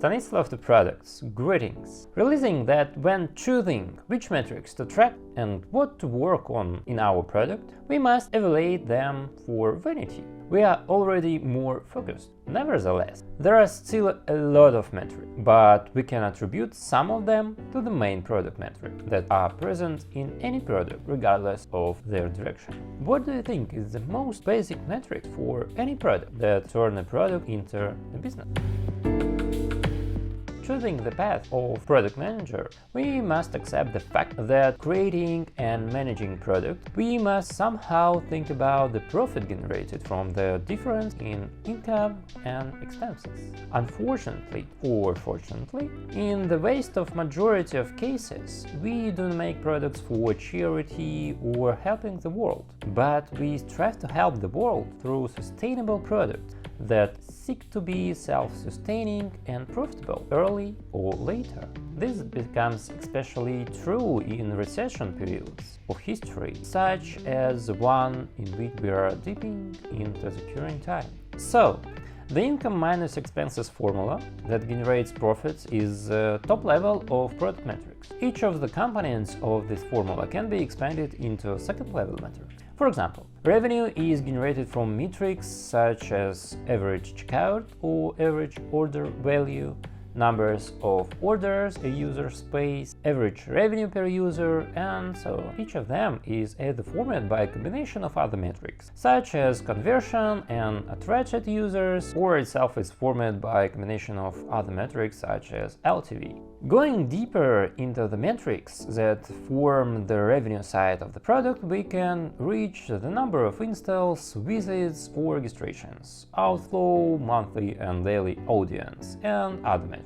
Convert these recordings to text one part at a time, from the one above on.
Stanislav to products. Greetings. Realizing that when choosing which metrics to track and what to work on in our product, we must evaluate them for vanity. We are already more focused. Nevertheless, there are still a lot of metrics, but we can attribute some of them to the main product metric that are present in any product regardless of their direction. What do you think is the most basic metric for any product that turn a product into a business? Choosing the path of product manager, we must accept the fact that creating and managing product, we must somehow think about the profit generated from the difference in income and expenses. Unfortunately, or fortunately, in the vast of majority of cases, we don't make products for charity or helping the world, but we strive to help the world through sustainable products that seek to be self-sustaining and profitable early or later. This becomes especially true in recession periods of history, such as the one in which we are dipping into the current time. So, the income minus expenses formula that generates profits is the top level of product metrics. Each of the components of this formula can be expanded into second level metrics. For example, revenue is generated from metrics such as average checkout or average order value, numbers of orders a user pays, average revenue per user, and so on. Each of them is either formed by a combination of other metrics, such as conversion and attracted users, or itself is formed by a combination of other metrics such as LTV. Going deeper into the metrics that form the revenue side of the product, we can reach the number of installs, visits or registrations, outflow, monthly and daily audience, and other metrics.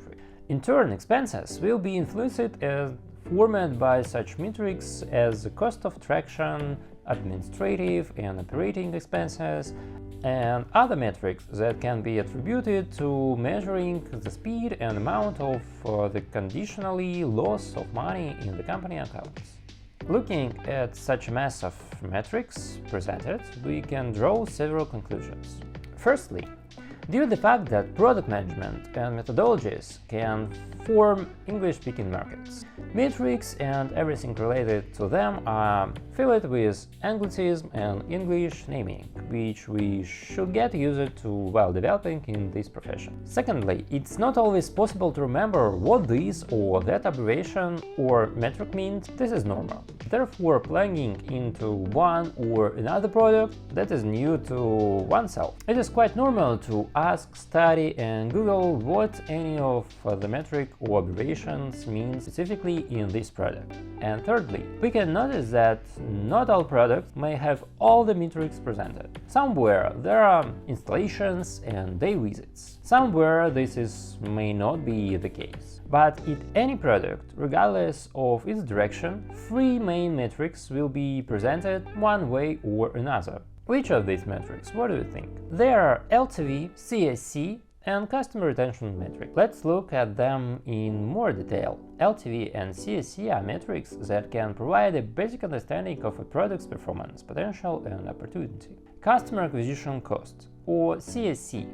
In turn, expenses will be influenced and formed by such metrics as the cost of traction, administrative and operating expenses, and other metrics that can be attributed to measuring the speed and amount of the conditionally loss of money in the company accounts. Looking at such a mass of metrics presented, we can draw several conclusions. Firstly, due to the fact that product management and methodologies can form English-speaking markets, metrics and everything related to them are filled with Anglicism and English naming, which we should get used to while developing in this profession. Secondly, it's not always possible to remember what this or that abbreviation or metric means. This is normal. Therefore, plugging into one or another product that is new to oneself, it is quite normal to ask, study and Google what any of the metric or abbreviations mean specifically in this product. And thirdly, we can notice that not all products may have all the metrics presented. Somewhere there are installations and day visits. Somewhere may not be the case. But in any product, regardless of its direction, three main metrics will be presented one way or another. Which of these metrics? What do you think? They are LTV, CAC, and customer retention metric. Let's look at them in more detail. LTV and CAC are metrics that can provide a basic understanding of a product's performance, potential, and opportunity. Customer acquisition cost, or CAC,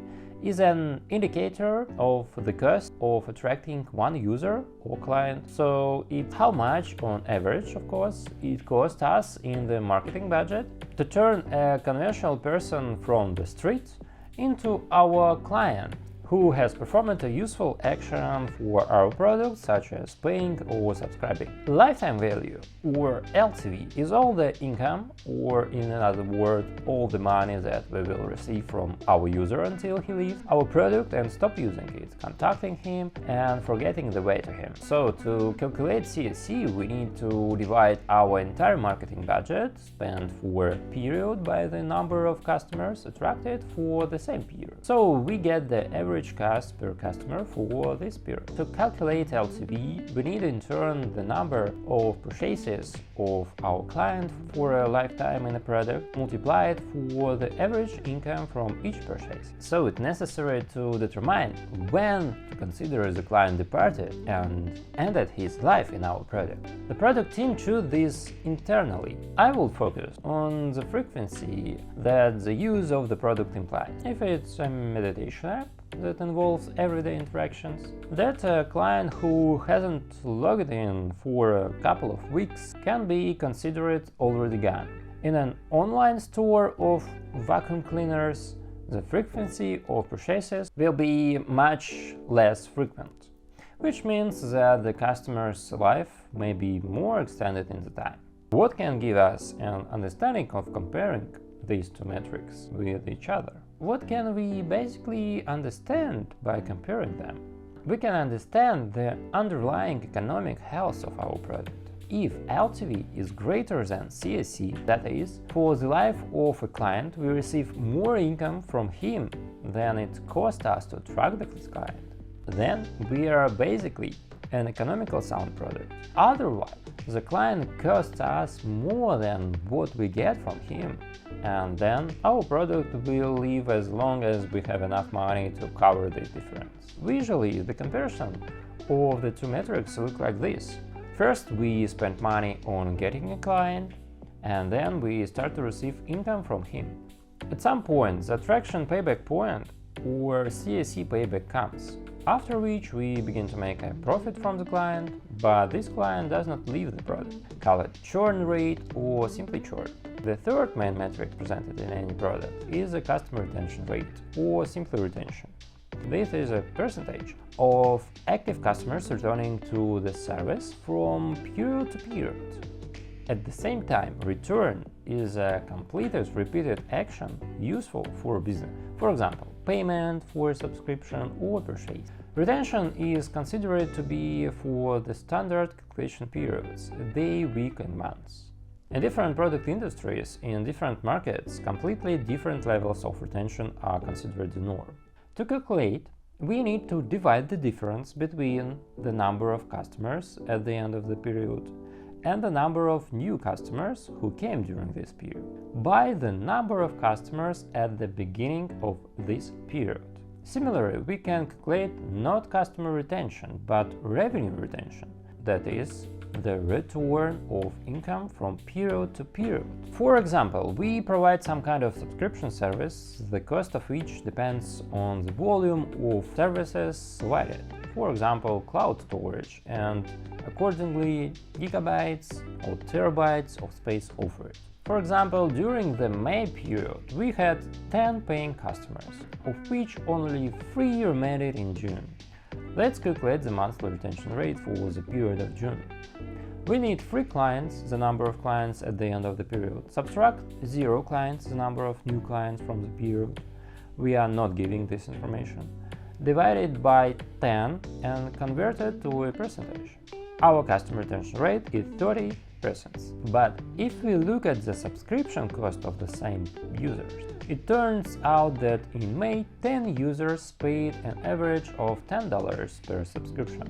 is an indicator of the cost of attracting one user or client. So it's how much, on average, of course, it costs us in the marketing budget to turn a conventional person from the street into our client who has performed a useful action for our product, such as paying or subscribing. Lifetime value, or LTV, is all the income, or in another word, all the money that we will receive from our user until he leaves our product and stop using it, contacting him and forgetting the way to him. So to calculate CAC, we need to divide our entire marketing budget spent for a period by the number of customers attracted for the same period. So we get the average cost per customer for this period. To calculate LTV, we need in turn the number of purchases of our client for a lifetime in a product multiplied for the average income from each purchase. So it's necessary to determine when to consider the client departed and ended his life in our product. The product team choose this internally. I will focus on the frequency that the use of the product implies. If it's a meditation app, that involves everyday interactions. That a client who hasn't logged in for a couple of weeks can be considered already gone. In an online store of vacuum cleaners, the frequency of purchases will be much less frequent, which means that the customer's life may be more extended in the time. What can give us an understanding of comparing these two metrics with each other? What can we basically understand by comparing them? We can understand the underlying economic health of our product. If LTV is greater than CAC, that is, for the life of a client we receive more income from him than it costs us to attract the client, then we are basically an economical sound product. Otherwise, the client costs us more than what we get from him, and then our product will live as long as we have enough money to cover the difference. Visually, the comparison of the two metrics look like this. First, we spend money on getting a client, and then we start to receive income from him. At some point, the attraction payback point, or CAC payback, comes, after which we begin to make a profit from the client, but this client does not leave the product. Call it churn rate or simply churn. The third main metric presented in any product is the customer retention rate, or simply retention. This is a percentage of active customers returning to the service from period to period. At the same time, return is a completed repeated action useful for a business. For example, payment for a subscription or purchase. Retention is considered to be for the standard calculation periods, a day, week, and months. In different product industries, in different markets, completely different levels of retention are considered the norm. To calculate, we need to divide the difference between the number of customers at the end of the period and the number of new customers who came during this period by the number of customers at the beginning of this period. Similarly, we can calculate not customer retention but revenue retention, that is, the return of income from period to period. For example, we provide some kind of subscription service, the cost of which depends on the volume of services provided. For example, cloud storage, and accordingly gigabytes or terabytes of space offered. For example, during the May period we had 10 paying customers, of which only 3 remained in June. Let's calculate the monthly retention rate for the period of June. We need 3 clients, the number of clients at the end of the period. Subtract 0 clients, the number of new clients from the period. We are not giving this information. Divide it by 10 and convert it to a percentage. Our customer retention rate is 30%. But if we look at the subscription cost of the same users, it turns out that in May 10 users paid an average of $10 per subscription,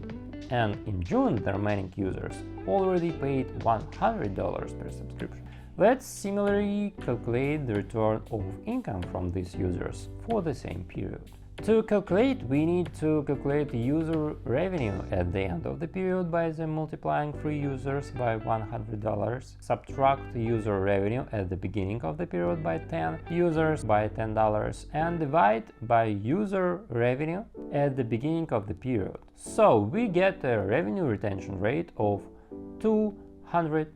and in June the remaining users already paid $100 per subscription. Let's similarly calculate the return of income from these users for the same period. To calculate, we need to calculate the user revenue at the end of the period by multiplying 3 users by $100, subtract the user revenue at the beginning of the period by 10 users by $10, and divide by user revenue at the beginning of the period. So we get a revenue retention rate of 200%.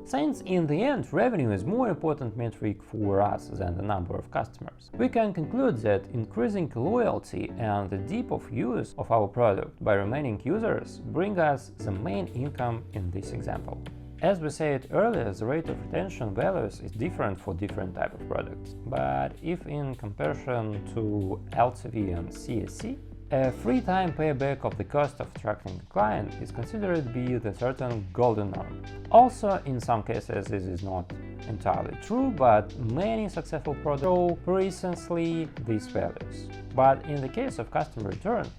Since in the end revenue is more important metric for us than the number of customers, we can conclude that increasing loyalty and the depth of use of our product by remaining users bring us the main income in this example. As we said earlier, the rate of retention values is different for different type of products, but if in comparison to LTV and CAC, a 3-time payback of the cost of attracting a client is considered to be the certain golden norm. Also, in some cases this is not entirely true, but many successful products show precisely these values. But in the case of customer return,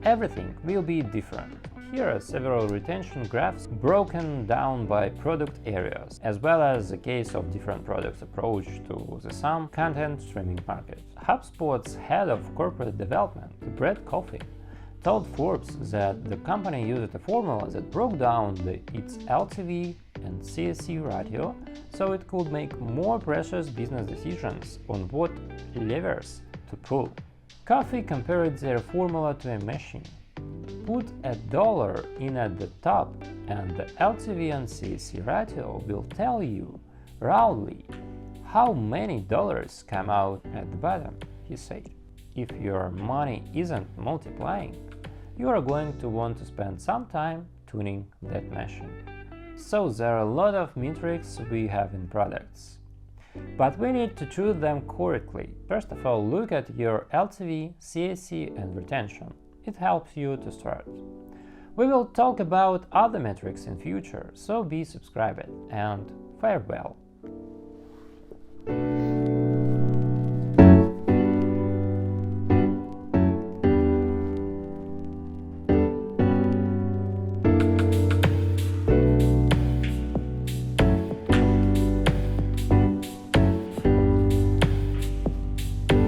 everything will be different. Here are several retention graphs broken down by product areas, as well as the case of different products' approach to the some content streaming market. HubSpot's head of corporate development, Brett Coffey, told Forbes that the company used a formula that broke down its LTV and CAC ratio so it could make more precious business decisions on what levers to pull. Coffee compared their formula to a machine. Put $1 in at the top and the LTV and CAC ratio will tell you, roughly, how many dollars come out at the bottom, he said. If your money isn't multiplying, you are going to want to spend some time tuning that machine. So there are a lot of metrics we have in products, but we need to choose them correctly. First of all, look at your LTV, CAC and retention. It helps you to start. We will talk about other metrics in future, so be subscribed and farewell.